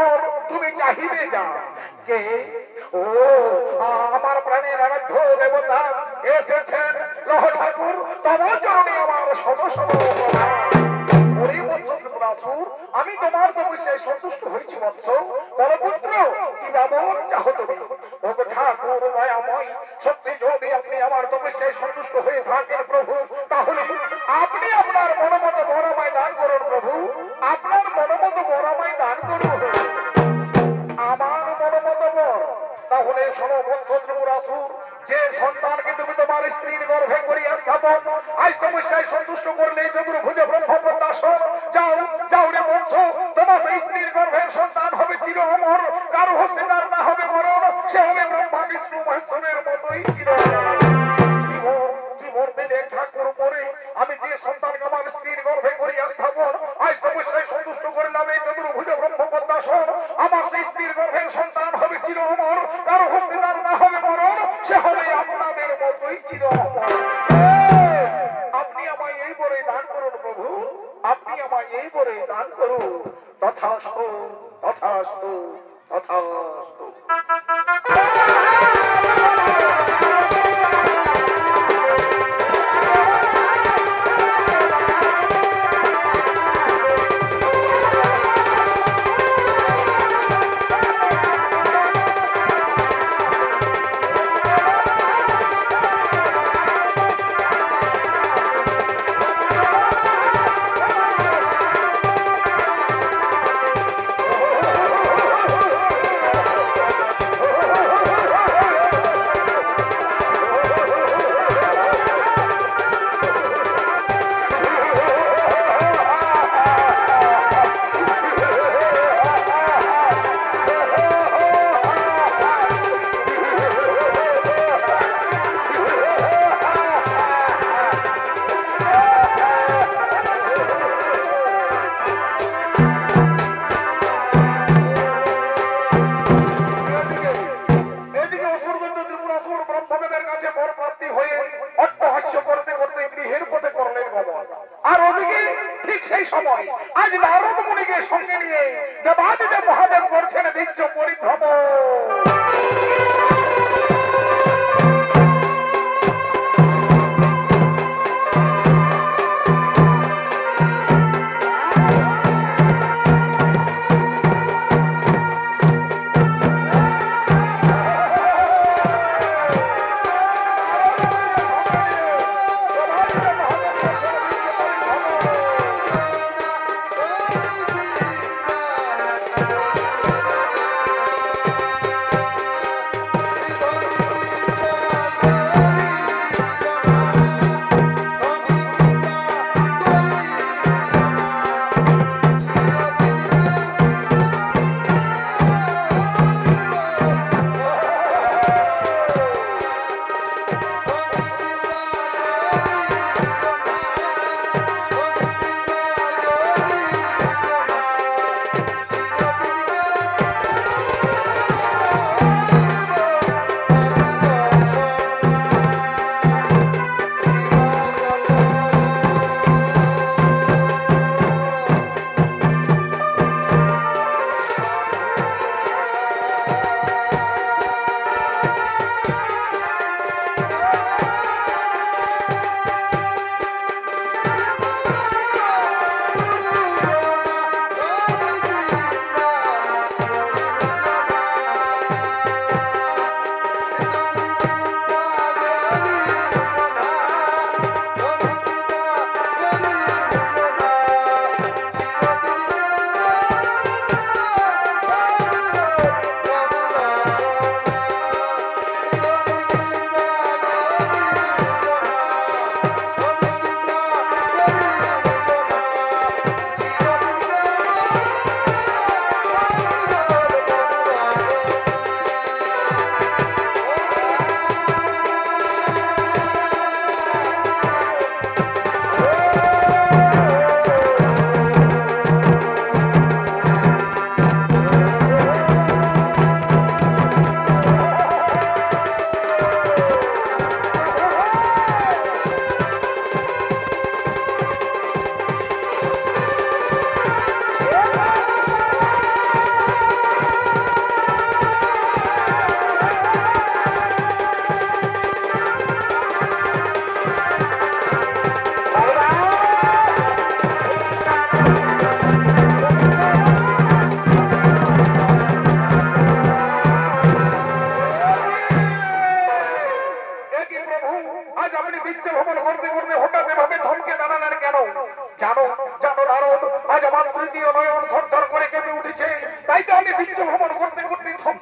পর তুমি চাহিবে যা কে ও আমার প্রাণের আরাধ্য দেবতা এসেছেন লহ ঠাকুর তোমার চরণে আমার শত শত ওরে বৎস ত্রিপুরাসুর আমি তোমার তপস্যায় সন্তুষ্ট হয়েছি বৎস বলপুত্র কি বাবন চাহ তুমি ও ঠাকুর দয়াময় সত্যি যদি আপনি আমার তপস্যায় সন্তুষ্ট হয়ে থাকেন প্রভু তাহলে আপনি আপনার মনোমত বরামায় দান করুন প্রভু আপনার মনোমত বরামায় দান করুন আমার মনোমত বর তাহলে শোনো বৎস ত্রিপুরাসুর যে সন্তানকে তুমি তোমার স্ত্রীর গর্ভে করিয়া স্থাপন আজ তপস্যায় সন্তুষ্ট করলে চতুর্ভুজ ব্রহ্মপ্রত্যাশন যাও যাও রে বৎস তোমার সেই স্ত্রীর গর্ভের সন্তান হবে চির অমর কারো হস্তে তার না হবে মরণ সে হবে ব্রহ্মা বিষ্ণু মহেশ্বরের মতোই চির কি মরতে দেখ ঠাকুর পরে আমি যে সন্তানকে আমার স্ত্রীর গর্ভে করিয়া স্থাপন আজ তপস্যায় সন্তুষ্ট করলাম এই চতুর্ভুজ ব্রহ্মপ্রত্যাশন আমার সেই স্ত্রীর গর্ভের সন্তান হবে চির অমর কারো হস্তে তার না হবে মরণ সে হবে আপনাদের মতোই চির অমর আপনি আমায় এই বলে দান করুন প্রভু আপনি আমায় এই বলে দান করুন তথাস্তু তথাস্তু তথাস্তু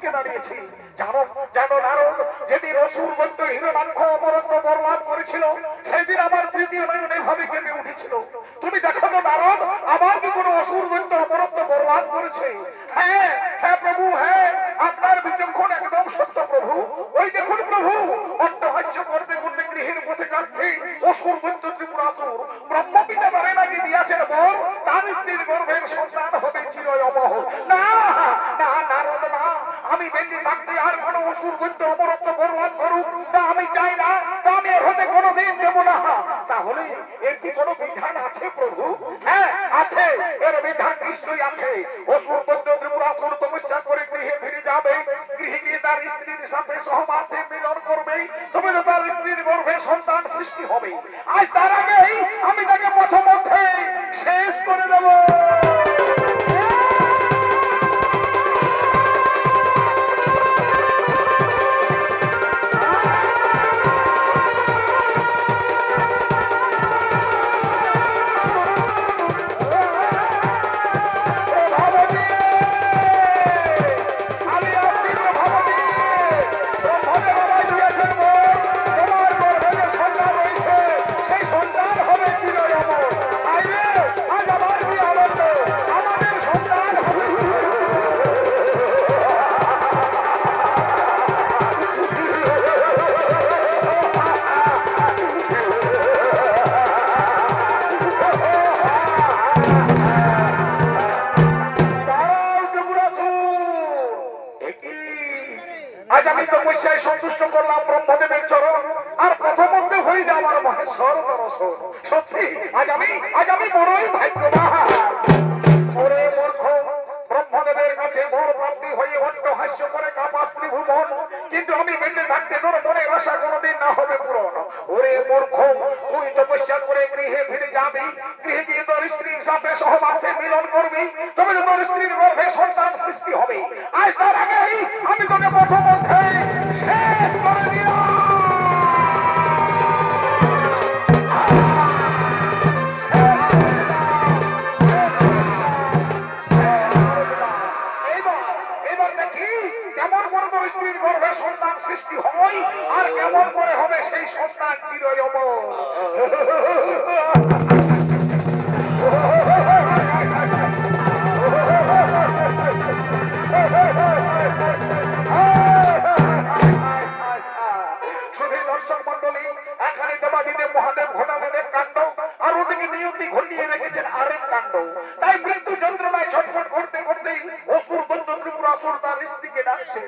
থমকে দাঁড়িয়েছি। জানো জানো নারদ, যেদিন অসুর বন্ধ হিরণাক্ষ অমরত্ব বরলাভ করেছিল, সেদিন আমার তৃতীয় নয়ন এভাবে কেঁপে উঠেছিল। তুমি দেখো তো নারদ, আমার কি কোনো অসুর বন্ধ অমরত্ব বরলাভ করেছে? হ্যাঁ হ্যাঁ প্রভু, হ্যাঁ, আপনার বিচক্ষণ একদম সত্য প্রভু। ওই দেখুন প্রভু, অট্টহাস্য করতে করতে গৃহের পথে যাচ্ছে অসুর বন্ধ ত্রিপুরাসুর। ব্রহ্মপিতা তারে নাকি দিয়েছেন বর, তার স্ত্রীর গর্ভের সন্তান হবে চিরই অমর। না না নারদ না, আমি বেঁচে থাকতে আর কোনো অসুর বন্ধ অমরত্ব বরলাভ করুক তা আমি চাই না, তা আমি এর হতে কোনোদিন দেব না। তাহলে এর কি কোনো বিধান আছে প্রভু? হ্যাঁ আছে, এর বিধান নিশ্চয়ই আছে। অসুর বন্ধ ত্রিপুরাসুর তপস্যা করে গৃহে ফিরে যাবে, গৃহে গিয়ে তার স্ত্রীর সাথে সহবাসে মিলন করবে, তবে তো তার স্ত্রীর গর্ভে সন্তান সৃষ্টি হবে। আজ তার আগেই আমি তাকে পথমধ্যে শেষ করে দেব। আজ আমি তপস্যায় সন্তুষ্ট করলাম ব্রহ্মদেবের চরণ, আর প্রথমতে হয়ে যাওয়ার মহেশ্বর দর্শন। সত্যি আজ আমি বড়ই ভাগ্যবান। ওরে মূর্খ, ব্রহ্মদেবের কাছে বর প্রাপ্তি হয়ে অট্টহাস্য করে কাঁপা ত্রিভুবন, কিন্তু আমি বেঁচে থাকতে তোর মনের আশা কোনোদিন না হবে পূরণ। ওরে মূর্খ, তুই তপস্যা করে গৃহে ফিরে যাবি, গৃহে গিয়ে তোর স্ত্রীর সাথে সহবাসে মিলন করবি, তবে তোর স্ত্রীর গর্ভে সন্তান সৃষ্টি হবে। আজ তার আগেই আমি তোকে প্রথমধ্যে শেষ করে দিলাম। এবার দেখি কেমন করে তোর স্ত্রীর গর্ভে সন্তান সৃষ্টি হয়, আর কেমন করে হবে সেই সন্তান চিরই অমর। দর্শক মন্ডলী, এখানে দেবাদিদেব মহাদেব ঘটালেন এক কাণ্ড, আর ওদিকে নিয়তি ঘটিয়ে রেখেছেন আরেক কাণ্ড। তাই মৃত্যু যন্ত্রণায় ছটফট করতে করতে অসুর বন্ধ ত্রিপুরাসুর তার স্ত্রীকে ডাকছে,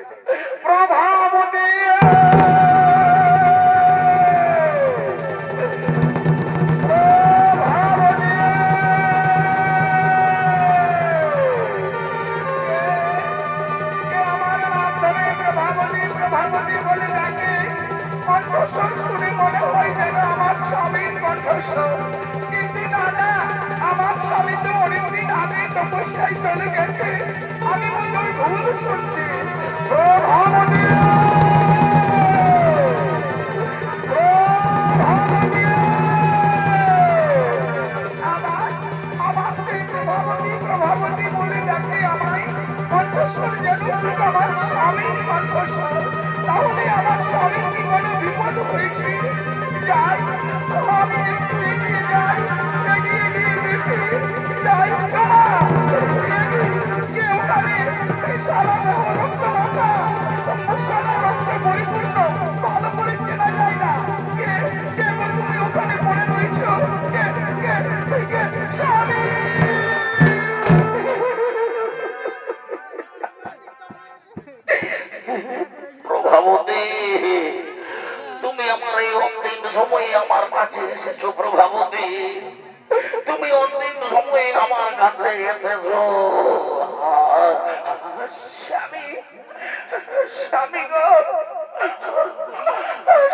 প্রভাবতী বলে ডাকে। কণ্ঠস্বর শুনে মনে হয় যেন আমার স্বামীর কণ্ঠস্বর, কিন্তু দাদা আমার স্বামী তো অনেকদিন আগে তপস্যায় চলে গেছে, আমি মনে হয় ভুল শুনছি। প্রভাবতী বলে ডাকে আমায়, কণ্ঠস্বর যেন আমার স্বামীর কণ্ঠস্বর। তাহলে আমার স্বামীর কি কোনো বিপদ হয়েছে? যাই আমি এগিয়ে যাই, এগিয়ে গিয়ে দেখি যাই কে ওখানে সারা রক্ত মাথা রক্তে পরিপূর্ণ, ভালো করে চেনা যায় না। কে কে তুমি ওখানে পড়ে রয়েছ? স্বামী প্রভাবতী, তুমি আমার এই অন্তিম সময়ে আমার কাছে এসেছো। প্রভাবতী, তুমি অন্তিম সময়ে আমার কাছে এসেছো। স্বামী, স্বামী গো,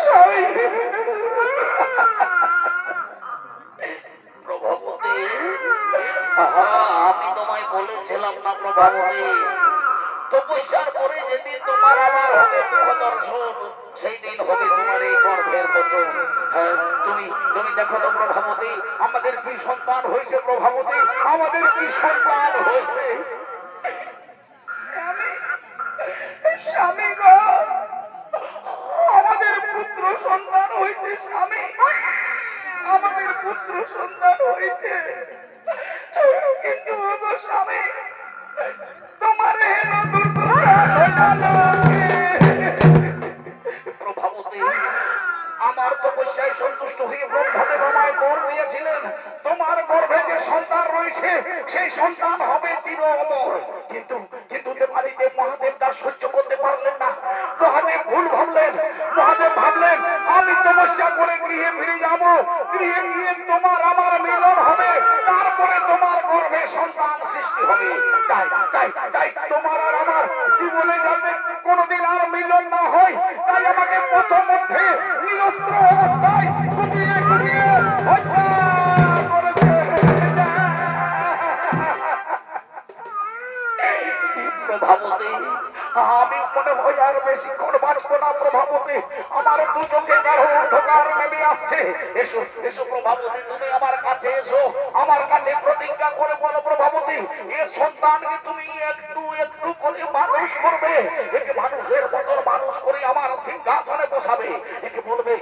স্বামী। প্রভাবতী, আমি তোমায় বলেছিলাম না প্রভাবতী, তপস্যার পরে যেদিন তোমার আমার হবে দর্শন, সেই দিন হবে তোমার এই গর্ভের বচন। তুমি তুমি দেখো তো প্রভাবতী, আমাদের কি সন্তান হয়েছে? প্রভাবতী, আমাদের কি সন্তান হয়েছে? সন্তান হয়েছে স্বামী, আমাদের পুত্র সন্তান হয়েছে, কিন্তু ওগো স্বামী তোমার হেন প্রভাবতী, আমার তপস্যায় সন্তুষ্ট হয়ে ব্রহ্মদেব আমায় বর দিয়েছিলেন, তোমার গর্ভে যে সন্তান রয়েছে সেই সন্তান হবে চির অমর। কিন্তু কিন্তু দেবাদিদেব মহাদেব তা সহ্য করতে পারলেন না। মহাদেব ভুল ভাবলেন। মহাদেব ভাবলেন আমি তপস্যা করে গৃহে ফিরে যাব, গৃহে গিয়ে তোমার আমার মিলন হবে, তারপরে তোমার গর্ভে সন্তান সৃষ্টি হবে। তাই তাই তাই তোমার আর আমার জীবনে যাতে কোনোদিন আর মিলন না হয়, তাই আমাকে প্রথম মধ্যে নিরস্ত্র অবস্থায় কুপিয়ে কুপিয়ে হত্যা করেছে। প্রভাবতী, আমি মনে হয় আর বেশিক্ষণ বাঁচবো না প্রভাবতী, আমার দু চোখে গাঢ় অন্ধকার নেমে আসছে। এসো এসো প্রভাবতী, তুমি আমার কাছে এসো, আমার কাছে প্রতিজ্ঞা করে বলো প্রভাবতী, এ সন্তানকে তুমি একটু একটু করে মানুষ করবে, একে মানুষের মতন মানুষ করে আমার সিংহাসনে বসাবে, একে বলবে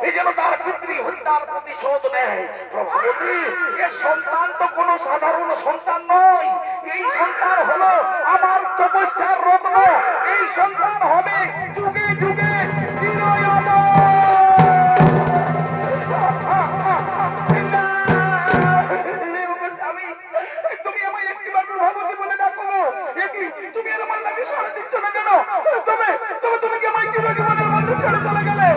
এ যেন তার পিতৃ হত্যার প্রতিশোধ নেয়। প্রভাবতী, এ সন্তান তো কোনো সাধারণ সন্তান নয়, এই সন্তান হলো আমার তপস্যার রত্ন, এই সন্তান হবে যুগে যুগে তুমি আমায় একটি মাত্র ভাবতী বলে ডাকো, তুমি আর আমার নাকি সাড়ে দিচ্ছ না কেন? তবে তবে তুমি কি আমায় চিরজীবনের মধ্যে ছেড়ে চলে গেলে?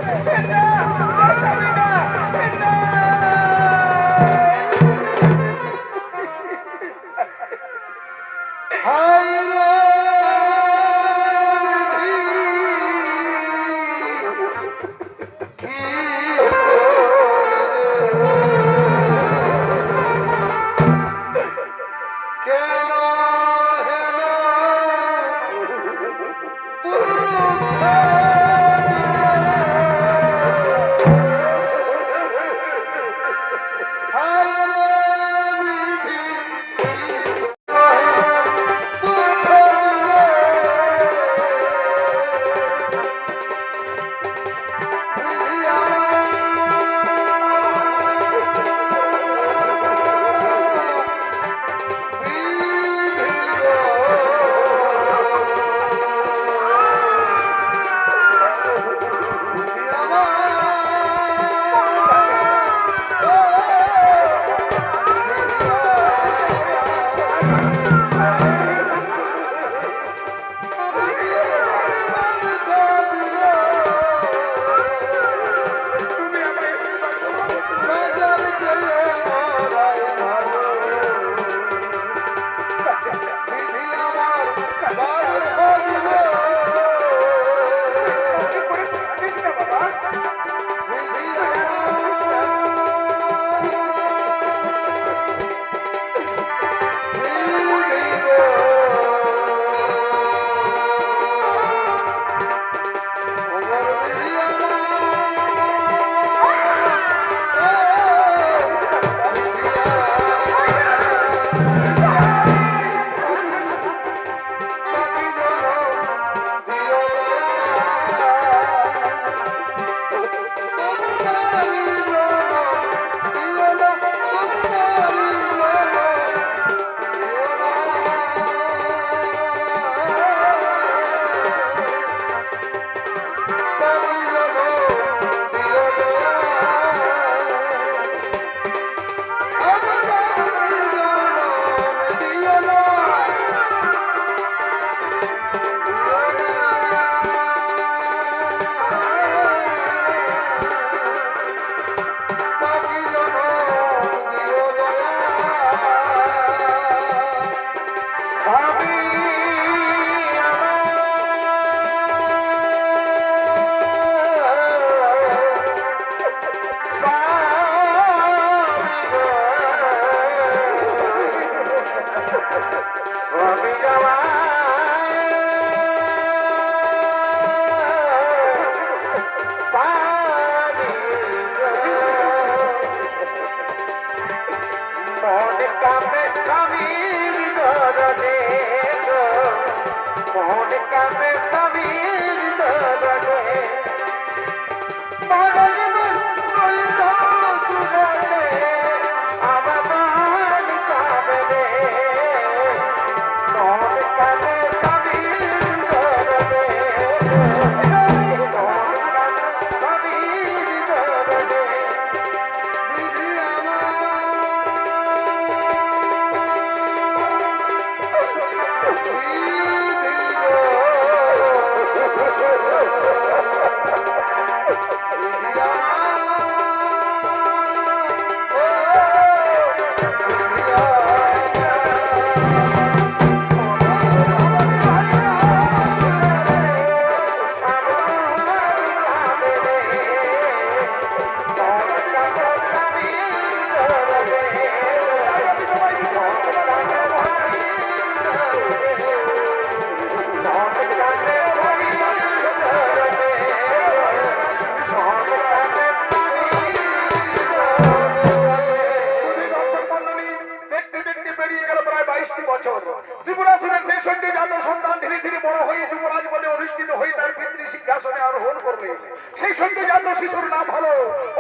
ধীরে ধীরে বড় হয়ে যুবরাজ বলে অধিষ্ঠিত হয়ে তার পিতৃ সিংহাসনে আরোহণ করলেন। সেই সঙ্গে জাত শিশুর নাম হলো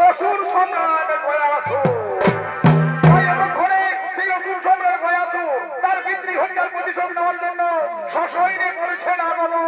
অসুর সম্রাট গয়াসুর। তাই এতক্ষণে সেই অসুর সম্রাট গয়াসুর তার পিতৃ হত্যার প্রতিশোধ নেওয়ার জন্য সশরীরে করেছেন আগমন।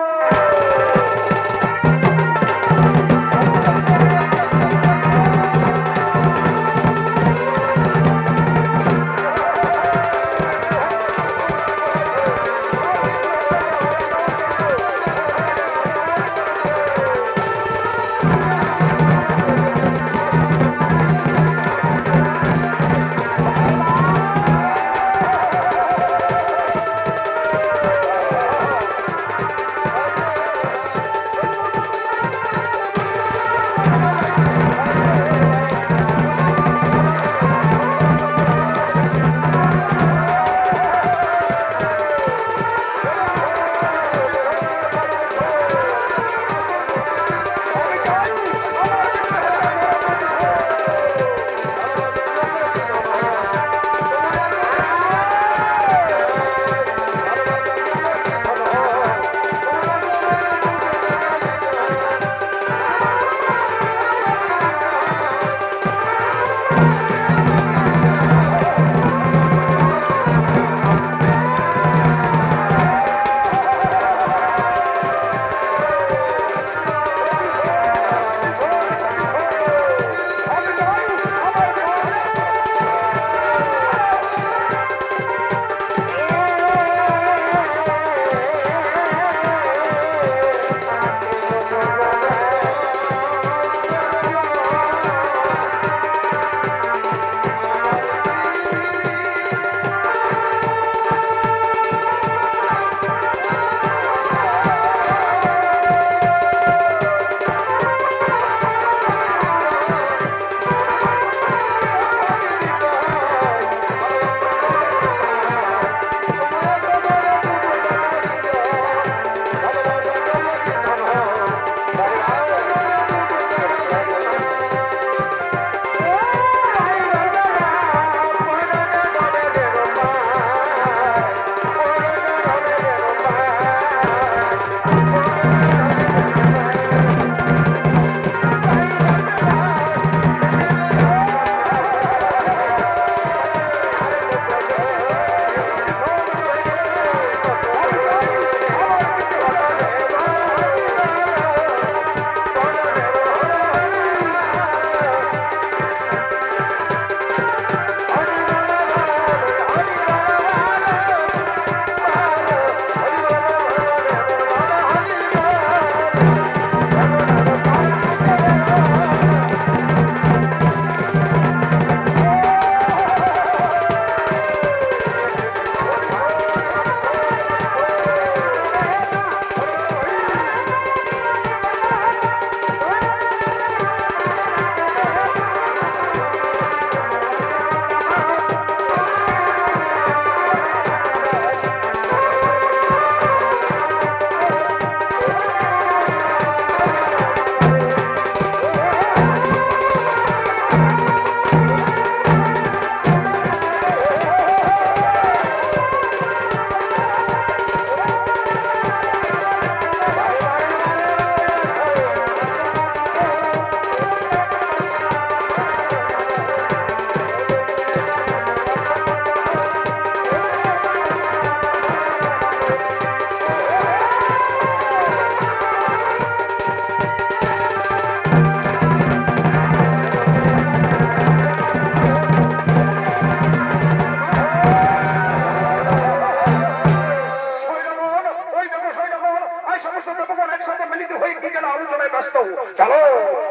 চলো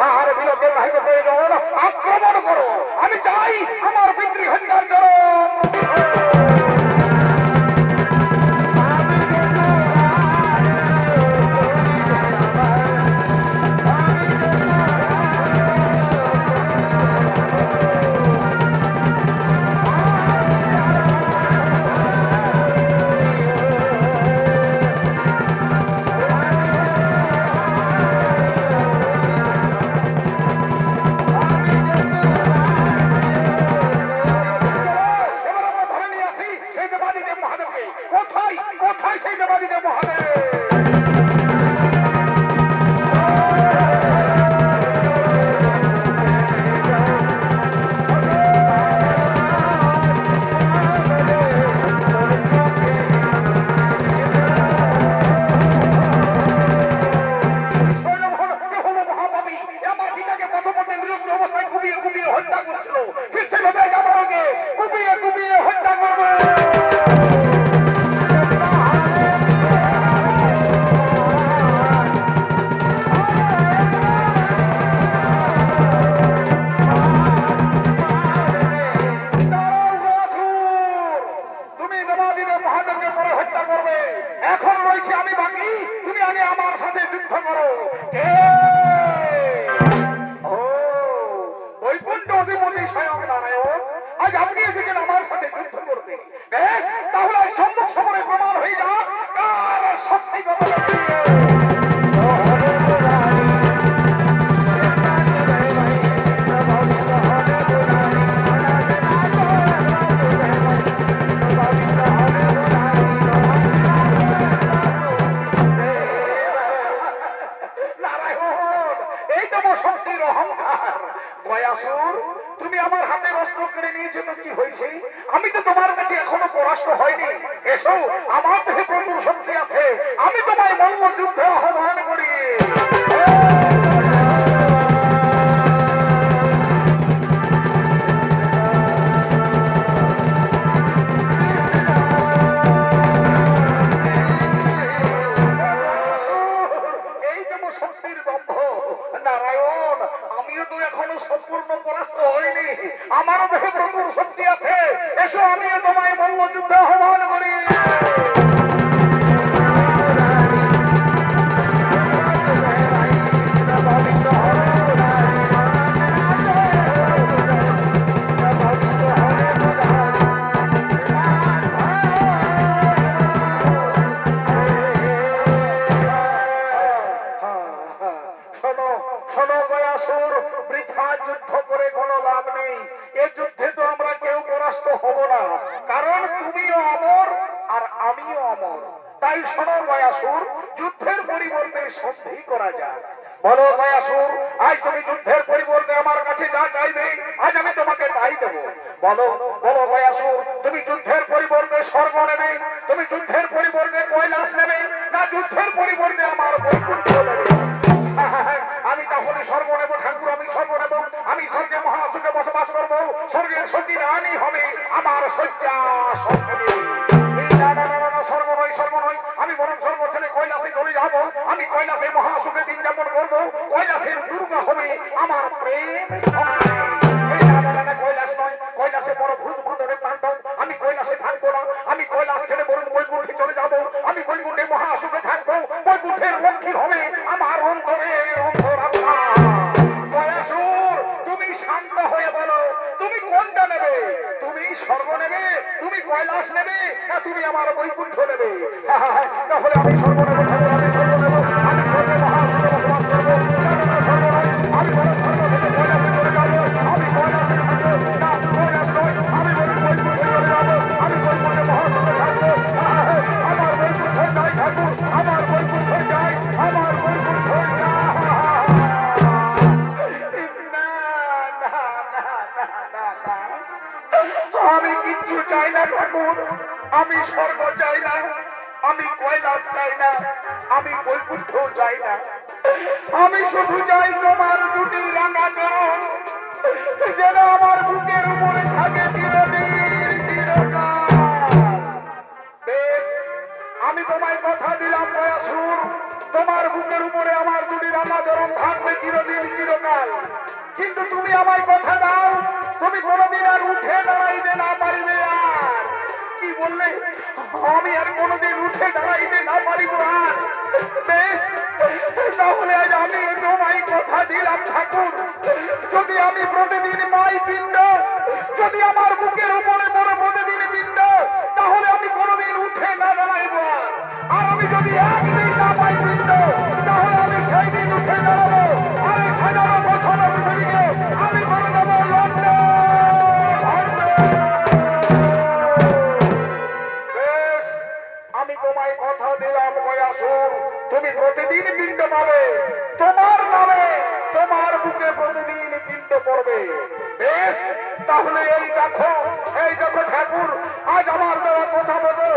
আর বিলম্বে নাহিতে প্রয়োজন, আক্রমণ করো। আমি চাই আমার পিতৃ হত্যার জন্য। আগে আমার সাথে যুদ্ধ করো। কে? ও বৈকুণ্ঠ অধিপতি স্বয়ং নারায়ণ, আজ আপনি এসেছেন আমার সাথে যুদ্ধ করতে। বেশ, তাহলে আজ সম্মুখ সমরে প্রমাণ হয়ে যাক কার সত্যি কথা। শক্তির অহংকার। গয়াসুর, তুমি আমার হাতে অস্ত্র কেড়ে নিয়েছো তো কি হয়েছে? আমি তো তোমার কাছে এখনো পরাস্ত হয়নি। এসো, আমার দেহে প্রচুর শক্তি আছে, আমি তোমায় মল্ল যুদ্ধে আহ্বান করি। শক্তির দম্ভ। নারায়ণ, আমিও তো এখনো সম্পূর্ণ পরাস্ত হইনি, আমারও দেহে প্রচুর শক্তি আছে। এসো, আমিও তোমায় মল্ল যুদ্ধে আহ্বান করি। কারণ তুমিও অমর আর আমিও অমর। তাই শোনো গয়াসুর, যুদ্ধের পরিবর্তে সন্ধি করা যায়। বলো গয়াসুর, আজ তুমি যুদ্ধের পরিবর্তে আমার কাছে যা চাইবে আজ আমি তোমাকে তাই দেবো। বলো বলো গয়াসুর, তুমি যুদ্ধের পরিবর্তে স্বর্গ নেবে, তুমি যুদ্ধের পরিবর্তে কৈলাস নেবে, না যুদ্ধের পরিবর্তে আমার বৈকুণ্ঠ নেবে? আমি তাহলে স্বর্গ নেব ঠাকুর, আমি স্বর্গ নেব। আমি স্বর্গে মহাসুখে বসবাস করবো, স্বর্গের সচি রানী হবে আমার শয্যা সঙ্গিনী। স্বর্গ নয়, স্বর্গ নয়, আমি বরং স্বর্গ ছেড়ে কৈলাসে চলে যাব। আমি কৈলাসে মহাসুখে দিন যাপন করবো, কৈলাসের দুর্গা হবে আমার প্রেম সঙ্গিনী। কৈলাস নয়, কৈলাসে বড় ভূত ভূতের তাণ্ডব, আমি কৈলাসে থাকবো না। আমি কৈলাস ছেড়ে বরং বৈকুণ্ঠে চলে যাব। আমি বৈকুণ্ঠে মহাসুখে থাকবো, বৈকুণ্ঠের লক্ষ্মী হবে আমার অন্তরের অন্তরাত্মা। গয়াসুর, তুমি শান্ত হয়ে বলো, তুমি কোনটা নেবে? তুমি স্বর্গ নেবে, তুমি কৈলাস নেবে, না তুমি আমার বৈকুণ্ঠ নেবে? তাহলে আমি স্বর্গ নেব, আমি স্বর্গ নেব, আমি স্বর্গে মহাসুখে বসবাস করবো। স্বর্গ নয়, আমি বড় স্বর্গ থেকে কৈলাসে চলে যাবো। আমি কৈলাসে থাকবো না, কৈলাস নয়, আমি বড় বৈকুণ্ঠে চলে যাবো। আমি বৈকুণ্ঠে মহাসুখে থাকবো। আমার বৈকুণ্ঠ চাই ঠাকুর, আমার বৈকুণ্ঠ চাই, আমার বৈকুণ্ঠ চাই। আমি কিচ্ছু চাই না ঠাকুর, আমি স্বর্গ চাই না, আমি কৈলাস চাই না, আমি বৈকুণ্ঠ চাই না। আমি শুধু চাই তোমার দুটি রাঙা চরণ, যেন আমার বুকের উপরে থাকে চিরদিন চিরকাল। বেশ, আমি তোমায় কথা দিলাম গয়াসুর, তোমার বুকের উপরে আমার দুটি রাঙা চরণ থাকবে চিরদিন চিরকাল। কিন্তু তুমি আমায় কথা দাও, তুমি কোনোদিন আর উঠে দাঁড়াইতে না পারিবে। আর কি বললে? আমি আর কোনোদিন উঠে দাঁড়াইতে না পারিব আর। বেশ, তাহলে আজ আমি তোমায় কথা দিলাম ঠাকুর, যদি আমি প্রতিদিন পাই পিণ্ড, যদি আমার বুকের উপরে পড়ে প্রতিদিন পিণ্ড, তাহলে আমি কোনোদিন উঠে না দাঁড়াইব আর। আর আমি যদি একদিন না পাই পিণ্ড, তাহলে আমি সেই দিন উঠে দাঁড়াবো। আর 1000 বছর পৃথিবীকে আমি করে দেবো লন্ডন। বেশ, আমি তোমায় কথা দিলাম গয়াসুর, তুমি প্রতিদিন পিণ্ড পাবে, তোমার নামে তোমার বুকে প্রতিদিন পিণ্ড পড়বে। বেশ, তাহলে এই দেখো ঠাকুর, আজ আমার দেওয়া কথা মতো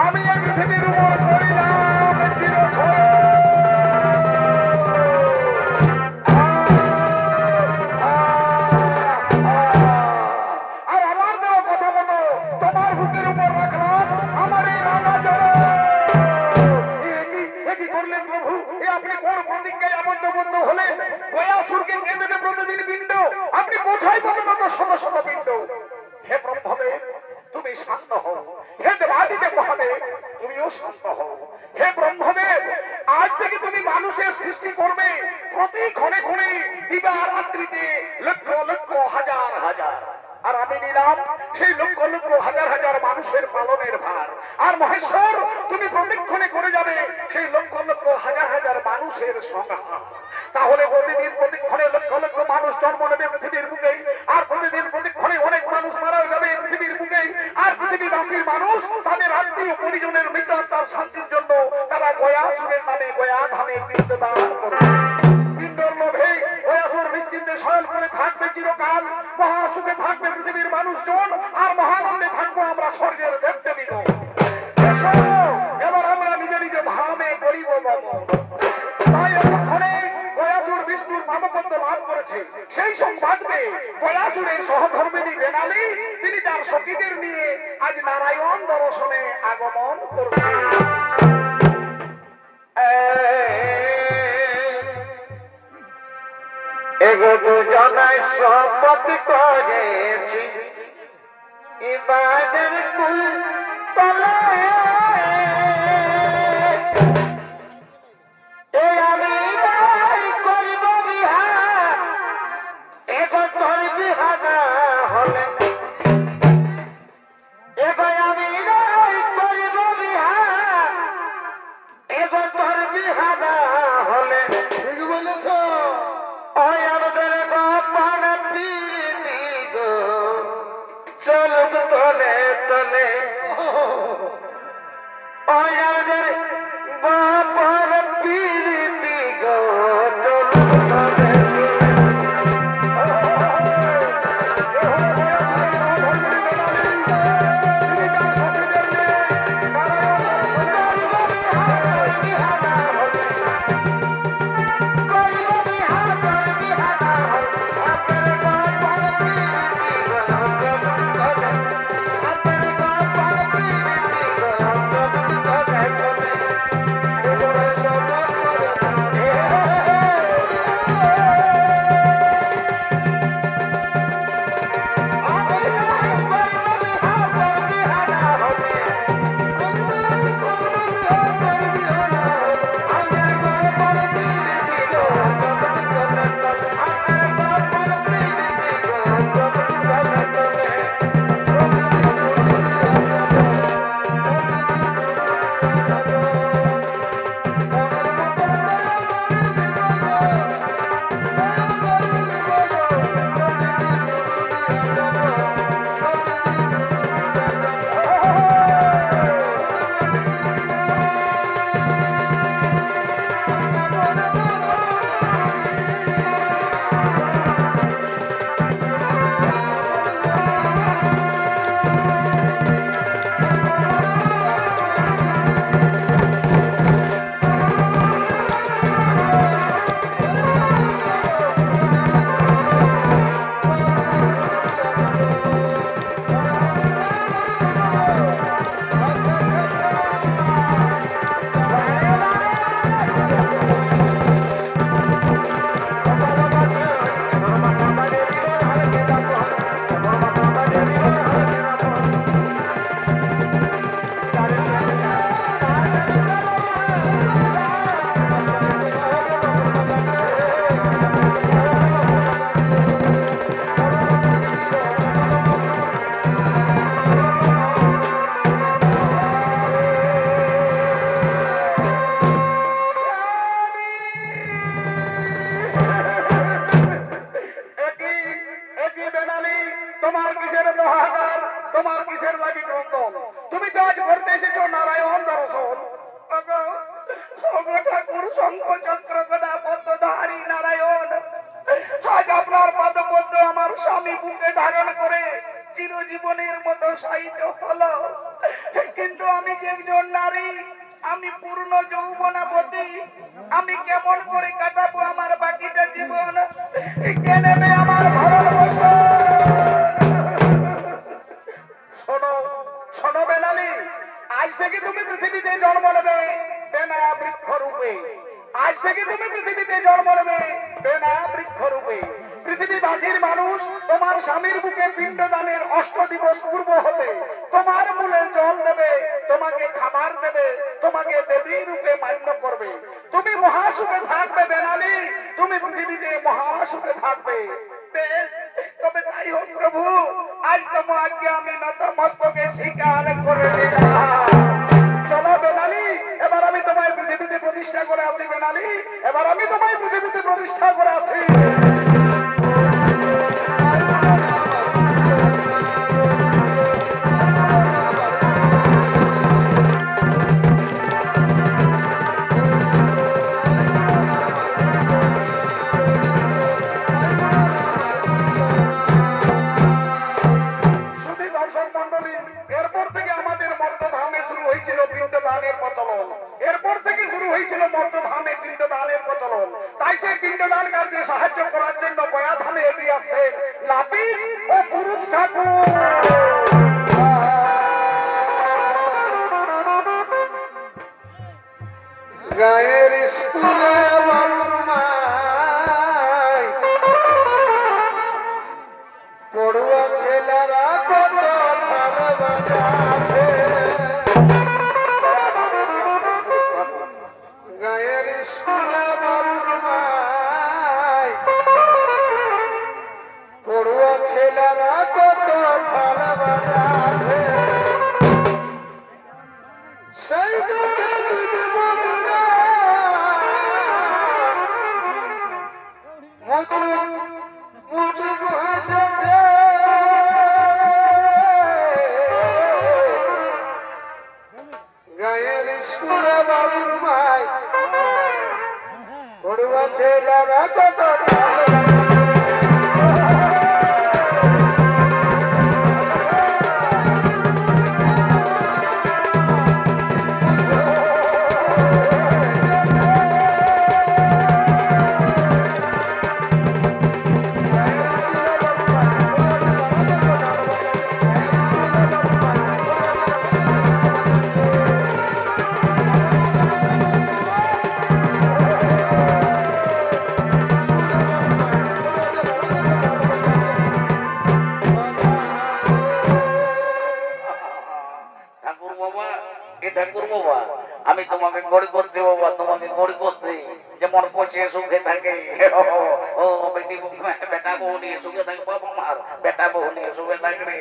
আমি এই পৃথিবীর উপর করিলাম চিরঝড়। আর আমার দেওয়া কথা মতো তোমার বুকের উপর রাখলাম আমার এই রাঙা চরণ। কি করলেন প্রভু? আপনি কোন প্রতিজ্ঞায় আবদ্ধবদ্ধ হলেন? গয়াসুরকে কেন্দ্রে প্রতিদিন পিণ্ড, আপনি কোথায় পাবেন অত শত শত পিণ্ড? হে ব্রহ্মদেব, তুমি শান্ত হও। হে দেবাদিদেব মহাদেব, তুমিও শান্ত হও। হে ব্রহ্মদেব, আজ থেকে তুমি মানুষের সৃষ্টি করবে প্রতি ক্ষণে ক্ষণে দিবা রাত্রিতে লক্ষ লক্ষ হাজার হাজার, আর আমি নিলাম সেই লক্ষ লক্ষ হাজার হাজার মানুষের পালনের ভার। আর মহেশ্বর তুমি প্রতিক্ষণে করে যাবে সেই লক্ষ লক্ষ হাজার হাজার মানুষের সংহার। তাহলে প্রতিদিন প্রতিক্ষণে লক্ষ লক্ষ মানুষ জন্ম নেবে পৃথিবীর বুকে, আর প্রতিদিন প্রতিক্ষণে অনেক মানুষ মারা যাবে পৃথিবীর বুকে। আর পৃথিবীবাসীর মানুষ তাদের আত্মীয় পরিজনের মৃত আত্মার শান্তির জন্য তারা গয়াসুরের নামে গয়া ধামে পিণ্ডদান করবে। পিণ্ডর লোভে গয়াসুর নিশ্চিন্তে শয়ন করে থাকবে চিরকাল। মহাসুখে থাকবে পৃথিবীর মানুষজন, আর মহানন্দে থাকবো আমরা স্বর্গের দেবদেবীগণ। এবার আমরা নিজ নিজ ধামে করিব গমন। তাই এতক্ষণে গয়াসুর বিষ্ণুর পাদপদ্ম লাভ করেছে সেই সংবাদ পেয়ে গয়াসুরের সহধর্মিণী বেনালি তিনি তার সখীদের নিয়ে আজ নারায়ণ দর্শনে আগমন করছেন। এগো দুজনায় শপথ করেছি ইবাদের কুল তলায় আমি নাই করিব বিহার, এগো তোর বিহানা হলে এগো আমি নাই করিব বিহার, এগো তোর বিহানা হলে। ঠিক বলেছ। ওই আমাদের গোপন প্রীতি গো চলুক তলে তলে, ওই আমাদের গোপন প্রীতি গো চলুক তলে তোমার কিসের মহাকার, তোমার কিসের লাগি ক্রন্দন? তুমি তো আজ করতে এসেছো নারায়ণ দর্শন। ঠাকুর শঙ্খ চক্র গদা পদ্মধারী নারায়ণ, আজ আপনার পাদপদ্ম আমার স্বামী বুকে ধারণ করে চিরজীবনের মতো সাহিত্য হলো। কিন্তু আমি যে একজন নারী, আমি পূর্ণ যৌবনাবতী, আমি কেমন করে কাটাবো আমার বাকিটা জীবন? কে নেবে আমার ভরণ পোষণ? শোনো শোনো বেনালি, আজ থেকে তুমি পৃথিবীতে জন্ম নেবে বেনা বৃক্ষ রূপে। আজ থেকে তুমি পৃথিবীতে জন্ম নেবে বেনা বৃক্ষ রূপে। পৃথিবীবাসীর মানুষ তোমার স্বামীর বুকে পিণ্ডদানের 8 দিবস পূর্ব হতে তোমার মূলে জল দেবে, তোমাকে খাবার দেবে, তোমাকে দেবী রূপে মান্য করবে। তুমি মহাসুখে থাকবে বেনালি, তুমি পৃথিবীতে মহাসুখে থাকবে। বেশ, তবে তাই হোক প্রভু, আজ তোমাকে আমি নতমস্তকে স্বীকার করে নিলাম। চলো বেনালি, এবার আমি তোমায় পৃথিবীতে প্রতিষ্ঠা করে আসি। বেনালি, এবার আমি তোমায় পৃথিবীতে প্রতিষ্ঠা করে আসি। শুধু দর্শক মণ্ডলী, এরপর থেকে আমাদের মর্তধামে শুরু হয়েছিল পিণ্ডদানের প্রচলন। এরপর থেকে শুরু হয়েছিল মর্তধামে পিণ্ডদানের প্রচলন। তাই সেই পিণ্ডদান কার্যে সাহায্য করার জন্য গয়াধামে এগিয়ে আসছেন লাপিত ও পুরুষ ঠাকুর। গায়ের স্কুলে বাবুর মাই পড়ুয়া ছেলেরা কত ভালোবাসা আছে। গায়ের স্কুলে বাবুর মাই পড়ুয়া ছেলেরা কত ভালোবাসা আছে। সেই দুটো দিদি বন্ধুরা মুচুক হাসেছে। গায়ের স্কুলে বাবুর মাই পড়ুয়া ছেলেরা কত ঠাকুর বাবা, এ ঠাকুর বাবা, আমি তোমাকে গড়ি করছি বাবা, তোমাকে গড়ি করছি। যেমন পচে সুখে থাকে, ও বেটি বেটা বউ নিয়ে সুখে থাকে বাবা, মার বেটা বউ নিয়ে সুখে থাকে রে।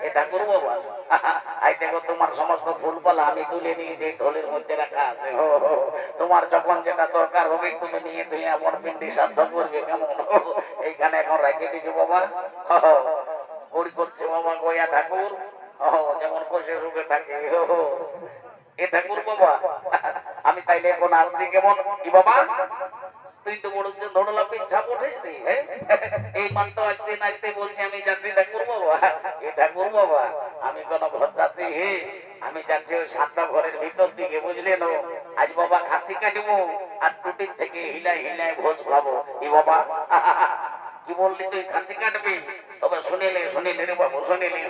এ ঠাকুর বাবা, আই দেখো তোমার সমস্ত ফুলপালা আমি তুলে নিয়ে যে থলির মধ্যে রাখা আছে। তোমার যখন যেটা দরকার হবে তুমি নিয়ে তুই আমার পিন্ডি সাধ্য করবে কেমন। এইখানে এখন রেখে দিচ্ছি বাবা। গড়ি করছে বাবা গয়া ঠাকুর, যেমন কষে সুখে থাকে। এ ঠাকুর বাবা, আমি তাইলে এখন আসছি কেমন কি বাবা, তুই তো বলছে ধরলা পিছা উঠিস নি, এই মাত্র আসতে নাচতে বলছি আমি যাচ্ছি ঠাকুর বাবা। এ ঠাকুর বাবা, আমি কোন ঘর যাচ্ছি, আমি যাচ্ছি ওই 7টা ঘরের ভিতর দিকে, বুঝলেন। আজ বাবা খাসি কাটবো আর টুটির থেকে হিলাই হিলাই ভোজ খাবো। এ বাবা, কি বললি তুই খাসি কাটবি? তবে শুনিলে রে বাবু, শুনিলি।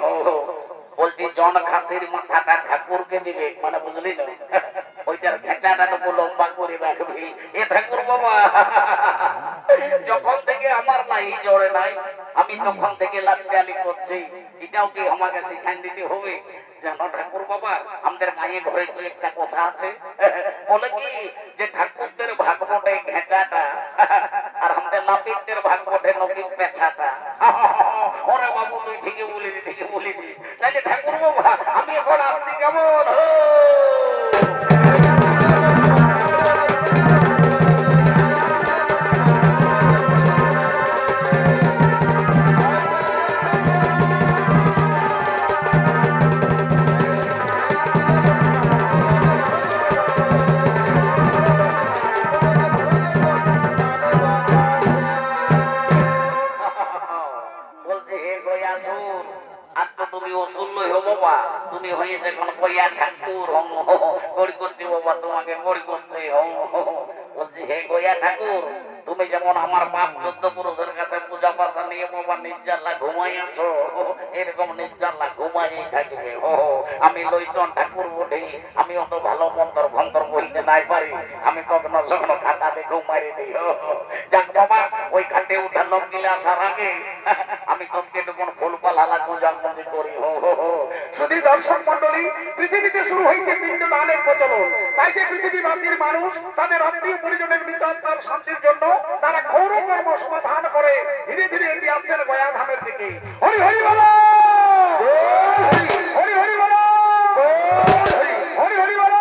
বলছি জন খাসির মাথাটা ঠাকুরকে দিবে, মানে বুঝলি না, ওইটার ঘেঁচাটা তো লম্বা করে রাখবি। এ ঠাকুর বাবা, যখন থেকে আমার লাহি জড়ে নাই, আমি তখন থেকে লালি করছি। এটাও কি আমাকে শিখান দিতে হবে? জানো ঠাকুর বাবা, আমাদের গায়ে ঘরে কি একটা কথা আছে, বলে কি যে ঠাকুরদের ভাগ বটে ঘেঁচাটা, আর আমাদের নাপিতদের ভাগ বটে নকির পেছাটা। ওরে বাবু, তুই ঠিকই বলিনি, ঠিকই বলিনি। তাইলে ঠাকুর বাবা, আমি এখন আসছি কেমন। বলছে হে গয়া সুর, আর তো তুমি অসুর লই হো বাবা, তুমি হয়েছে কোন গয়া ঠাকুর। গড়ি করছি বাবা, তোমাকে গড়ি করছে। বলছি হে গয়া ঠাকুর, তুমি যেমন আমার বাপ 14 পুরুষের কাছে পূজা পাশা নিয়ে বাবা নির্জাল্লা ঘুমাই আছো, এরকম নির্জাল্লা ঘুমাই থাকবে। আমি লইতন ঠাকুর বটে, আমি অত ভালো মন্তর ভন্তর বলতে নাই পারি, আমি কখনো যখন খাতাতে ঘুমাই দিই। যাক বাবা, ওই খাটে উঠার লোক গিলে আসার আগে আমি তোকে কোন ফুল পালা লাগবো জানতে করি ও হো হো। শুধু দর্শক মন্ডলী, পৃথিবীতে শুরু হয়েছে পিণ্ডদানের প্রচলন। তাই যে পৃথিবীবাসীর মানুষ তাদের আত্মীয় পরিজনের মৃত আত্মার শান্তির জন্য তারা ঘোর কর্ম সমাধান করে ধীরে ধীরে এগিয়ে আসছেন গয়াধামের দিকে। হরি হরি বলো, হরি হরি বলো, হরি হরি বলো।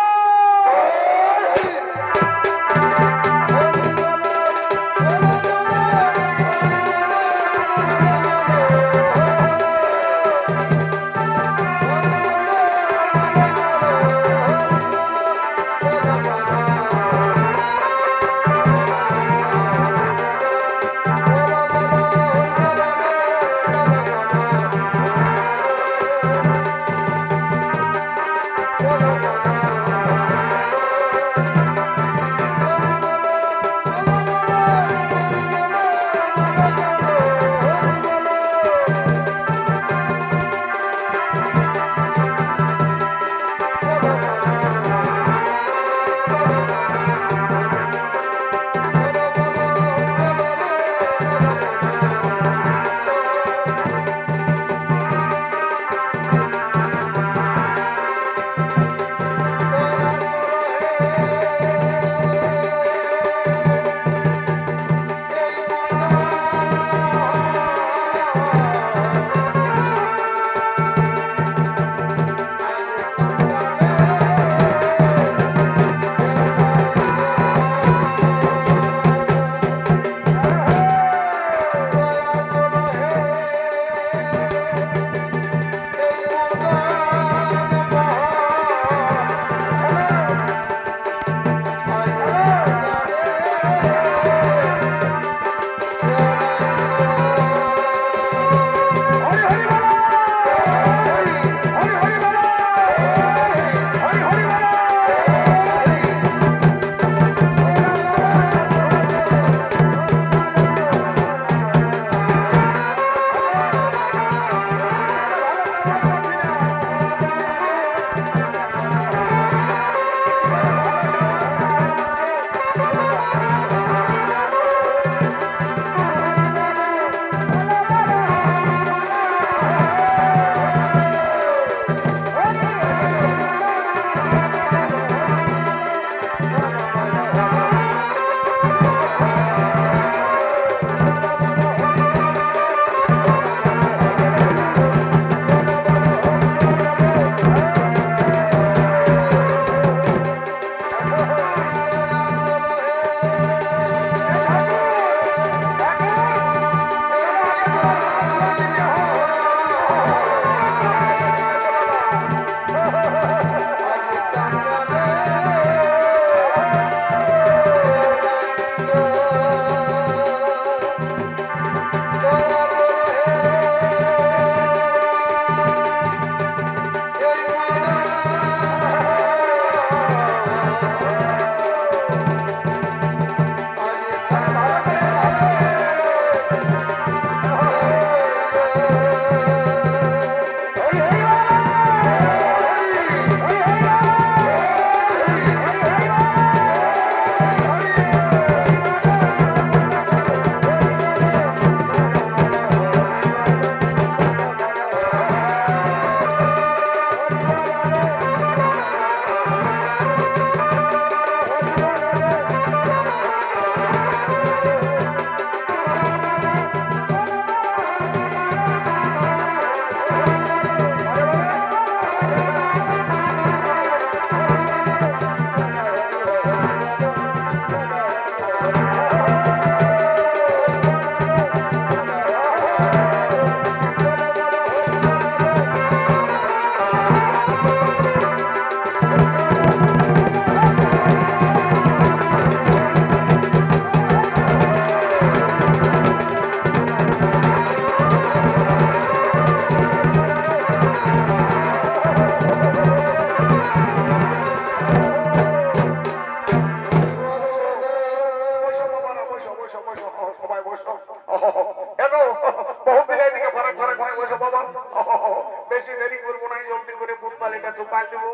বেশি দেরি করবো না, জলদি করে বুটবালিটা চুপাই দেবো।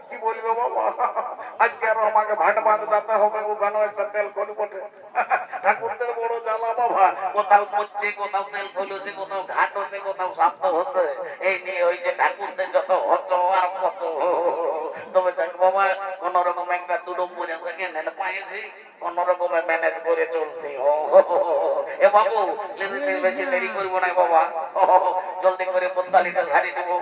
কি বলবে বাবা, আজকে আরো আমাকে ভাট বাঁধ যেতে হবে, ওখানেও একটা তেল করে বটে। ঠাকুরদের বড় জ্বালা বাবা। বাবা কোথাও পড়ছে কোথাও তেল খুলেছে কোথাও ঘাট হচ্ছে কোথাও শব্দ হচ্ছে এই নিয়ে ওই যে ঠাকুরদের যত হচ্ছ আর কত তবে যাক বাবা কোন রকম একটা দুডম্বরে সেকেন্ড হ্যান্ড পাইছি কোন রকমে ম্যানেজ করে চলছি এ বাবু বেশি দেরি করবো না বাবা জলদি করে পদ্মালিটা ঝাড়ি দেবো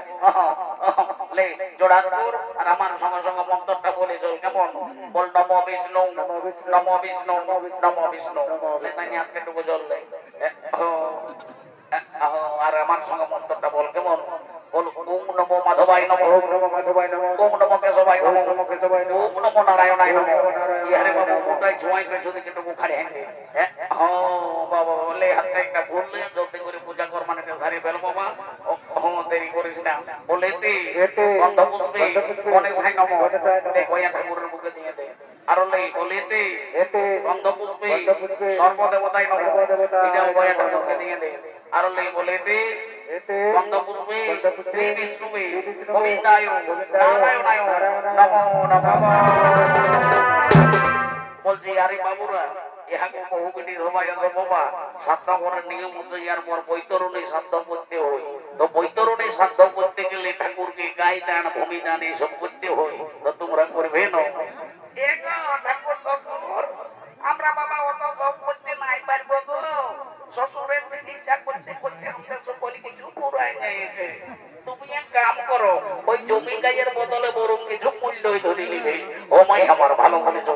লে জোড়াপুর আর আমার সঙ্গে সঙ্গে মন্ত্রটা বলে চল কেমন বল নমো বিষ্ণু নমো বিষ্ণু নমো বিষ্ণু লেসানি আজকে টুকু জল দেয় আর আমার সঙ্গে মন্ত্রটা বল কেমন বল ওম নমো মাধবায় নমো ওম নমো মাধবায় নমো ওম নমো কেশবায় ওম নমো নমো কেশবায় নমো ওম নমো নারায়ণায় নমো ইয়ারে বাবু মুটাই ছোঁয়াই করে শুধু কিন্তু মুখারে হ্যাঁ বাবা বলে হাতে একটা ভুললে জলদি করে পূজা কর মানে সারি ফেল বাবা দেরি করিস না বলে দি গন্ধ পুষ্পে অনেক সাই নমো দেখো ইয়া ঠাকুরের মুখে দিয়ে দে আর বলে দি গন্ধ পুষ্পে সর্বদেবতায় নমো এটা গয়া ঠাকুরকে দিয়ে দে আর বলে দি গন্ধ পুষ্পে শ্রী বিষ্ণুবে গোবিন্দায় নারায়ণায় নমো নমঃ বলছি আরে বাবুরা ইহাকে বহুবিধি রবায়ন্দ্র বাবা সাধ্য করার নিয়ম হচ্ছে ইয়ার পর বৈতরণী সাধ্য করতে হয় তো বৈতরণী সাধ্য করতে গেলে ঠাকুরকে গায়ে দান ভূমি দান এইসব করতে হয় তো তোমরা করবে না আমরা বাবা অত সব করতে নাই পারবো গো শ্বশুরের চিকিৎসা করতে করতে আমাদের সকলে কিছু পুরাই গেছে তুমি এক কাম করো ওই জমি গায়ের বদলে বরং কিছু মূল্যই ধরে নিবে ও মাই আমার ভালো বলেছো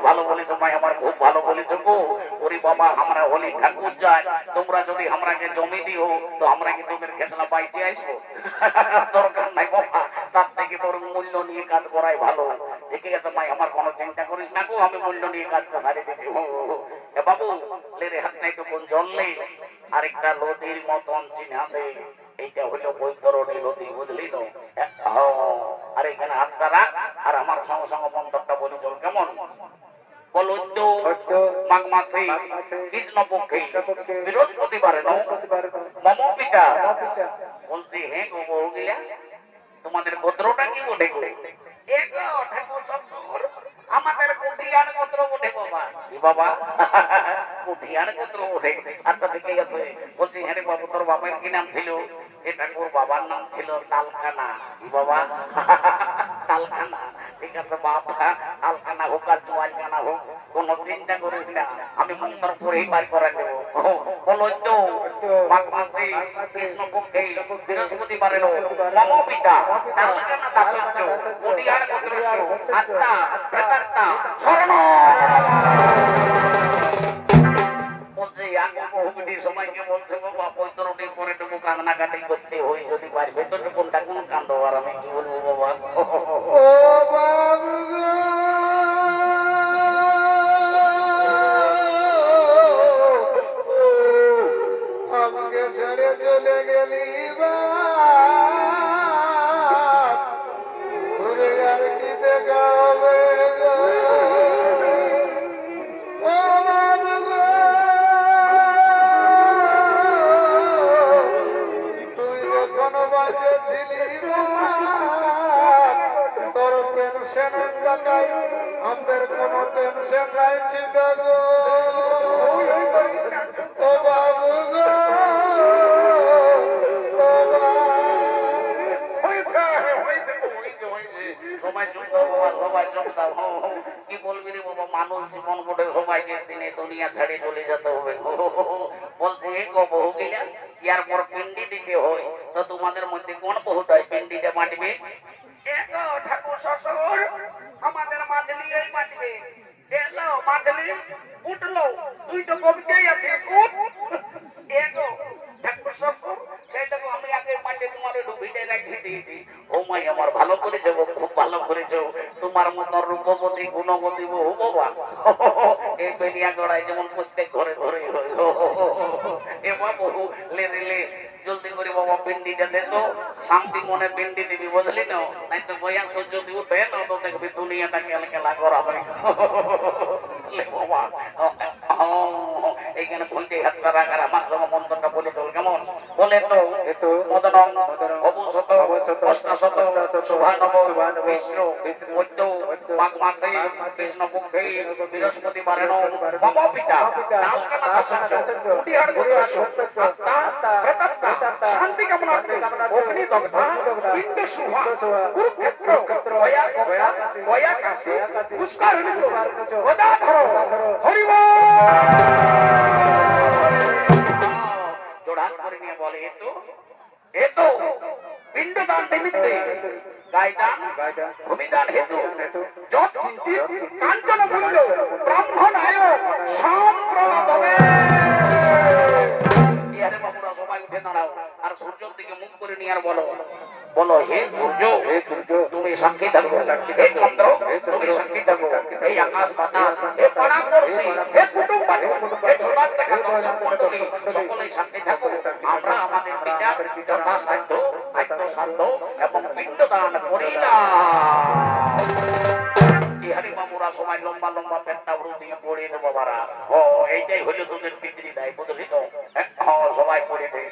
মাই আমার খুব ভালো বলেছো গো ওরে বাবা আমরা হলি ঠাকুর যায় তোমরা যদি আমরাকে জমি দিও তো আমরা কি তোদের খেতনা পাইতে আসবো দরকার নাই বাবা তার থেকে বরং মূল্য নিয়ে কাজ করাই ভালো ঠিক আছে মাই আমার কোনো চিন্তা করিস না গো আমি মূল্য নিয়ে কাজটা সারি দিচ্ছি এ বাবু লেরে হাত নাই তো কোন জল নেই আরেকটা নদীর মতন চিহ্না দেয় এইটা হলো বৈতরণী নদী বুঝলি তো আর এখানে হাতটা রাখ আর আমার সঙ্গে সঙ্গে মন্ত্রটা বলি চল কেমন বলুদ্ধ মাঘ মাসে কৃষ্ণ পক্ষে বৃহস্পতিবারে মম পিতা বলছি হ্যাঁ গো বউ গিলা তোমাদের গোত্রটা কি বটে গো আমাদের কুঠিয়ান গোত্র বটে বাবা বাবা কুঠিয়ান গোত্র বটে আচ্ছা ঠিক আছে বলছি হ্যাঁ রে বাবু তোর বাবার কি নাম ছিল এটা ওর বাবার নাম ছিল তালখানা বাবা তালখানা ঠিক আছে বাবা তালখানা হোক আর চুয়ালখানা হোক কোন চিন্তা করিস না আমি মন্ত্র পড়েই বার করে দেবো বলো তো মাঘ মাসে কৃষ্ণ পক্ষে বৃহস্পতিবারের মম পিতা তালখানা দাসত্ব কুঠিয়ান গোত্র আত্মা ভেতার্তা স্বর্ণ সময়কে বলছে বাবা বৈতরণীর পরে টুকু কান্নাকাটি করতে হই যদি পারবে তো কোনটা কোন কান্দ আর আমি কি বলবো বাবা ও বাবু গো আমাকে ছেড়ে চলে গেলি ঘুরে আর কি দেখা হবে গো ও বাবু গো তুই যখন বাঁচে ছিলি তোর পেনশনের টাকায় আমাদের কোনো টেনশন নাই ছিল গো ও বাবু গো কি বলবি রে বাবা মানুষ জীবন বটে সবাইকে দিনে দুনিয়া ছেড়ে চলে যেতে হবে বলছে গো বহু গিলা ইয়ার পর পিন্ডি দিতে হয় তো তোমাদের মধ্যে কোন বহুটাই পিন্ডিটা মাটবে ঠাকুর শ্বশুর আমাদের মাছলি এই মাটবে এলো মাছলি উঠলো দুইটা কবিতাই আছে এগো ঠাকুর শ্বশুর সেইটাকে আমি আগে মাঠে তোমার ডুবিতে রেখে দিয়েছি ও মাই আমার ভালো করেছো খুব ভালো করেছো তোমার মতো রূপবতী গুণবতী বহু বাবা এই বেনিয়া গড়াই যেমন প্রত্যেক ঘরে ঘরে হইল এ বাবু লে রে জলদি করে বাবা পিন্ডিটা দে তো শান্তি মনে পিন্ডি দিবি বুঝলি না নাই তো বয়া সহ্য দিব দে না তো দেখবি দুনিয়াটা খেলা খেলা করাবে লে বাবা এইখানে ভুলতে হাত করা আমার সঙ্গে মন্ত্রটা বলে তোল কেমন বলে তো মদনং অবুশত অষ্টাশত শুভানব বিষ্ণু মধ্য মাঘ মাসে কৃষ্ণ পক্ষে বৃহস্পতিবারেণ মম পিতা কালকানা দাসঞ্চ কুটিহার গোত্রস্য আত্মা প্রেতাত্মা শান্তি কামনার্থে অগ্নিদগ্ধা পিণ্ড সুহা কুরুক্ষেত্র গয়া কাশী পুষ্করিণী গদাধর হরি বল। জোড়হাত করে নিয়ে বলে এতো পিণ্ডদান নিমিত্তে গায়দান ভূমিদান হেতু যৎ কিঞ্চিৎ কাঞ্চন মূল্য ব্রাহ্মণায় সম্প্রদাতবে। ইয়ারে বাবুরা সবাই উঠে দাঁড়াও আর সূর্যের দিকে মুখ করে নিয়ে আর বলো হে সূর্য তুমি সাক্ষী থাকো, হে চন্দ্র তুমি সাক্ষী থাকো, এই আকাশ বাতাস, হে পাড়া পড়শি, হে কুটুম বাড়ি, হে ছোটাস দেখা দর্শক মণ্ডলী সকলেই সাক্ষী থাকো। আমরা আমাদের পিতার যথাসাধ্য আত্মসাধ্য এবং পিণ্ডদান করিলাম। বিহারি বাবুরা সবাই লম্বা লম্বা পেটটা দিয়ে পড়িয়ে দেবো বাবারা। এইটাই হলো তোদের পিতৃ দায়, বুঝলি তো? সবাই পড়ে দে।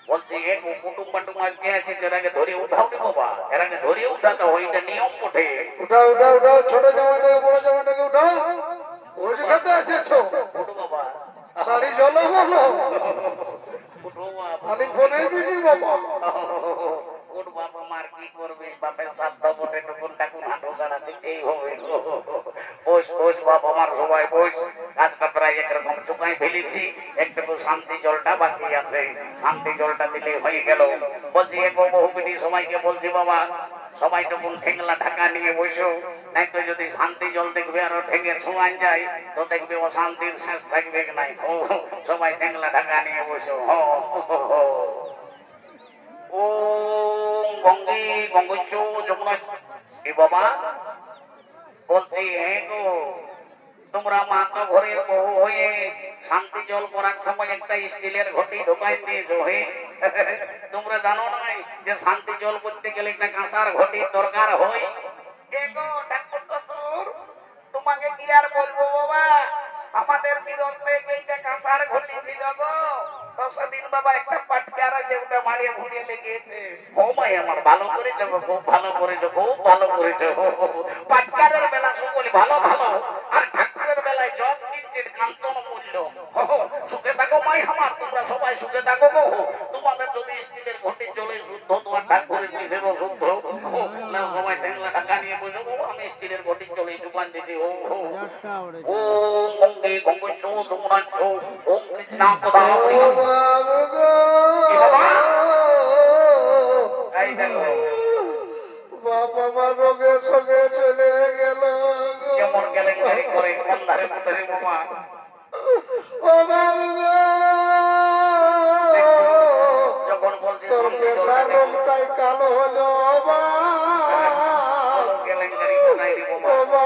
বলছি কুটুম বাটুম আজকে এসেছে, এরাকে ধরে উঠাও রে বাবা, এরাকে ধরে উঠাতে ওইটা নিয়ম ওঠে। উঠাও উঠাও উঠাও, ছোট জামাটাকে বড় জামাটাকে উঠাও। ওই যে খেতে এসেছো উঠো বাবা, শাড়ি জলো বলো, উঠো বাবা, আমি ফোনে বিজি বাবা। ওর বাবা মার কি করবে, বাপের সাধ্য বটে টুকুন টাকুন হাঁটু গাড়া দিতেই হবে। বস বাবা আমার সবাই বস। কাজটা প্রায় একরকম চুকাই ফেলেছি, একটু শান্তি জলটা বাকি আছে, শান্তি জলটা দিলে হয়ে গেল। বলছি বহুবিধি সবাইকে বলছি বাবা সবাই তখন ঠেংলা ঢাকা নিয়ে বসো, নাই তো যদি শান্তি জল দেখবে আর ঠেঙে ছোঁয়ান যায় তো দেখবে অশান্তির শেষ থাকবে নাই। সবাই ঠেংলা ঢাকা নিয়ে বসো। ও গঙ্গে গঙ্গেশ যমুনা। এ বাবা বলছি গো তোমরা মা তো ঘরের বউ হয়ে শান্তি জল করার সময় একটা স্টিলের ঘটি ঢোকাই দিয়েছো। তোমরা জানো নাই যে শান্তি জল করতে গেলে একটা কাঁসার ঘটির দরকার হয়? ঠাকুর শ্বশুর তোমাকে কি আর বলবো বাবা, আমাদের গৃহস্থে এইটা কাঁসার ঘটি ছিল গো। 10 দিন বাবা একটা পাটকার আছে ওটা মারিয়ে ভুড়িয়ে লেগেছে। ও মাই আমার ভালো করেছো, খুব ভালো করেছো, খুব ভালো করেছো। পাটকারের বেলা সকলে ভালো ভালো, আর ঠাকুরের বেলায় জব কিঞ্চিত কাঞ্চন মূল্য। সুখে থাকো মাই আমার, তোমরা সবাই সুখে থাকো গো। তোমাদের যদি স্টিলের ঘটি চলে শুদ্ধ, তোমার ঠাকুরের নিজেরও শুদ্ধ। সবাই ঠেংলা টাকা নিয়ে বসো, আমি স্টিলের ঘটি চলে চুপান দিচ্ছি। ও গঙ্গে গঙ্গেশ তোমরা ওম কৃষ্ণা পদা বাবা মা রোগে সঙ্গে চলে গেল। কেমন গেলেন করে কোন ধারে কোথায় বাবা? ও বাবা যখন বলছি তোর পেশা রোগটাই কালো হলো। গেলেন কোথায় রে বাবা? ও বাবা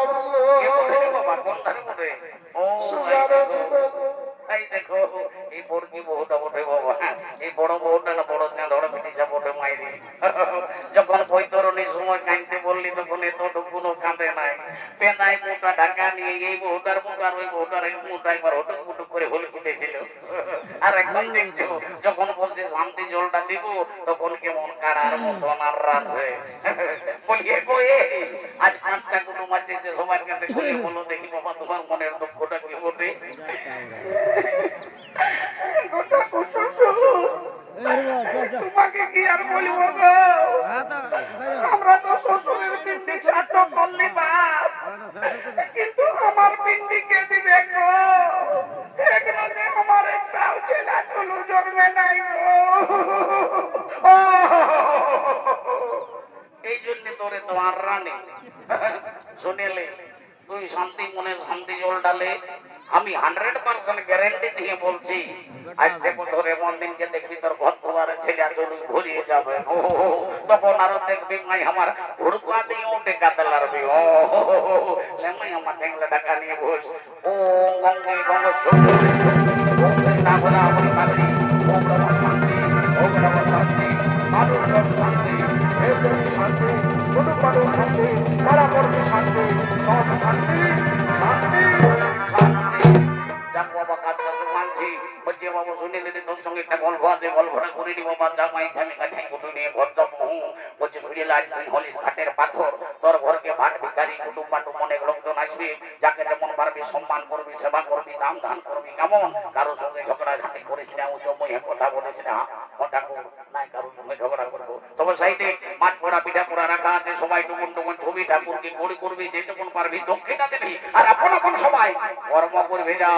কেমন রে বাবা, কোন ধারে কোথায়? ও এই দেখো এই বড়কি বহুটা বটে বাবা, এই বড় বউটা না বড় চাঁদড় পিটিসা বটে মাইরি। যখন বৈতরণীর সময় কাঁদতে বললি তখন এতটুকুনো কাঁদে নাই। পেনায় মোটা ঢাকা নিয়ে এই বউটার মুখার ওই বউটার মুখটা একবার হটুক মুটুক করে হলে ফুটেছিল। আর এখন দেখছো যখন বলছে শান্তি জলটা দিব তখন কেমন কারার মতন আর রাখবে। বলিয়ে বয়ে আজ 5টা কুটুম আছে যে সবার কাছে খুলে বলো দেখি বাবা তোমার মনের দুঃখটা কি বটে। তোমাকে কি আর বলবো গো, আমরা তো শ্বশুরের পিন্ডি সাথ করলি বাপ, কিন্তু আমার পিন্ডি কে দিবে গো? একবারে আমার একটাও ছেলা চলু জন্মে নাই গো। এই জন্য তোরে তোমার রানী শুনেলে তুই শান্তি মনে শান্তি জল ডালে আমি 100% গ্যারান্টি দিয়ে বলছি আজ থেকে ধরে মন্দিরকে দেখবি তোর ঘর দুয়ারে ছেলে চলু ঘুরিয়ে যাবে। তখন আরো দেখবি মাই আমার হুড়কা দিয়েও টেকাতে লাগবে। মাই আমার ঠেংলা টাকা নিয়ে বস। ও গঙ্গে গঙ্গা না বলে আমার কাছে ওম নম শান্তি, ওম নম শান্তি, মানুষ শান্তি, শান্তি, কুটুম বাড়ু শান্তি, পাড়া পড়শি শান্তি, সব শান্তি, শান্তি, শান্তি। যাক বাবা কাজ মানছি, বলছি বাবু শুনে নিলে সঙ্গে একটা গল্প আছে, গল্পটা করে দিব। বাবা জামাই জানি কাঠাই কুটু নিয়ে ঘর যাবো। বলছে ফিরে লাজ তুই হলিস ঘাটের পাথর, তোর ঘরকে ভাট ভিখারি কুটুম বাটুম অনেক লোকজন আসবে, যাকে যেমন পারবি সম্মান করবি, সেবা করবি, দাম ধান করবি, কেমন কারোর সঙ্গে ঝগড়া ঝাঁটি করিস না, উঁচু মুখে কথা বলিস না। ঠাকুর নাই কারোর সঙ্গে ঝগড়া করবো। তবে সাইডে মাছ পোড়া পিঠা পোড়া রাখা আছে, সবাই টুকুন টুকুন ছবি ঠাকুরকে গড়ি করবি, যেটুকুন পারবি দক্ষিণা দেবি, আর আপন আপন সবাই কর্ম করবি যা।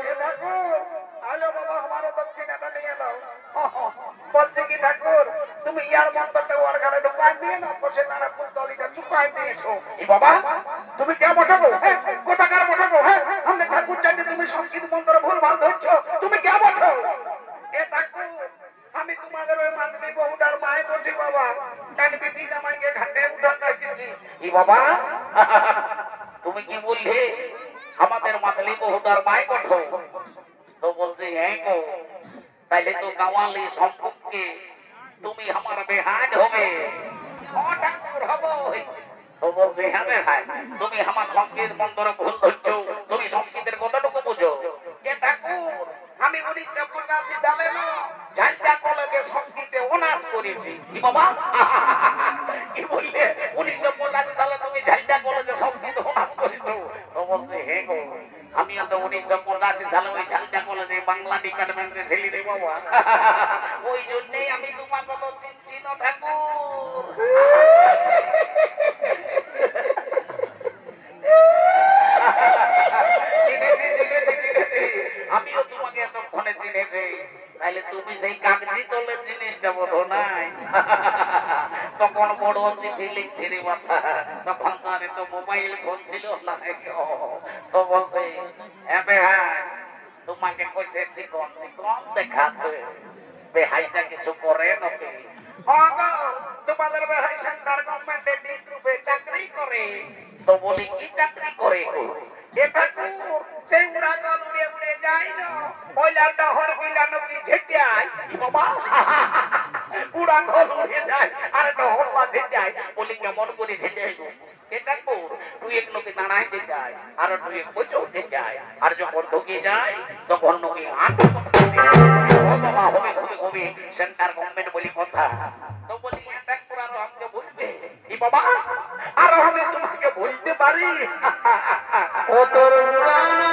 এ ঠাকুর, আলো বাবা আমারও দক্ষিণাটা নিয়ে নাও। বলছে কি ঠাকুর, তুমি ইয়ার মন্ত্রটা ওর ঘরে ঢুকাই দিয়ে না, বসে তারা পুতলিটা চুকাই দিয়েছো। এ বাবা, তুমি কেমন ঠাকুর? কোথাকার মোটাবো? আমরা ঠাকুর জানি তুমি সংস্কৃত মন্ত্র ভুল ভাল ধরছো, তুমি কেমন ঠাকুর? এ ঠাকুর, আমি তোমাদের ওই মাতলি বহুটার মায় বলছি বাবা, কান বিটি জামাইকে ঘাটে উঠাতে এসেছি। ই বাবা, তুমি কি বললে আমাদের মাতলি বহুটার মাই কঠো? তো বলছে হ্যাঁ গো, তাইলে তো গাওয়ালি সম্পর্কে তুমি আমার বেহাজ হবে। ও ঠাকুর হবো। তো বলছে হ্যাঁ বেহাজ, তুমি আমার সংস্কৃত মন্ত্র ভুল ধরছো, তুমি সংস্কৃতের কতটুকু বুঝো? এ ঠাকুর, আমি 1985 সালে না ঝালটা কলেজে সংস্কৃতে অনার্স করেছি। কি বাবা, কি বললে 1985 সালে তুমি ঝালদা কলেজে সংস্কৃত অনার্স করেছো? তো বলছে হ্যাঁ গো, আমিও তো 1985 সালে ওই ঝালদা কলেজে বাংলা ডিপার্টমেন্টে ছেলে রে বাবা। ওই জন্যই আমি তোমাকে তো চিনছি না ঠাকুর। চিনেছি, আমিও তোমাকে এতক্ষণে চিনেছি। তাহলে তুমি সেই কাগজি তলের জিনিসটা বোধ নাই। তখন বড় চিঠি লিখতে রে বাচ্চা, তখন তো আর তো মোবাইল ফোন ছিল না। তো বলছে হ্যাঁ বেহাই, তোমাকে কইছে চিকন চিকন দেখাচ্ছে, বেহাইটা কিছু করে নাকি? তোমাদের বেহাই সেন্টার গভর্নমেন্টে ডিপ গ্রুপে চাকরি করে। তো বলি কি চাকরি করে গো? এ ঠাকুর, সেই উড়াজাল উড়ে উড়ে যায় না, পয়লা ডহর বিলানো কি ঝেটিয়ায়। বাবা, পুরা ঘর উড়ে যায় আর ডহর মাঝে যায়। বলি কেমন করে ঝেঁটে গো? এটা কর তুই এক লোকে দাঁড়াইতে যায়, আর তুই এক বসে যায়, আর যখন ঢুকে যায় তখন লোকে বাবা হবে হবে হবে, সেন্টার গভর্নমেন্ট বলি কথা। তো বলি এটা পুরানো আমাকে বলবে? ই বাবা, আর আমি তোমাকে বলতে পারি। ও তোর পুরানো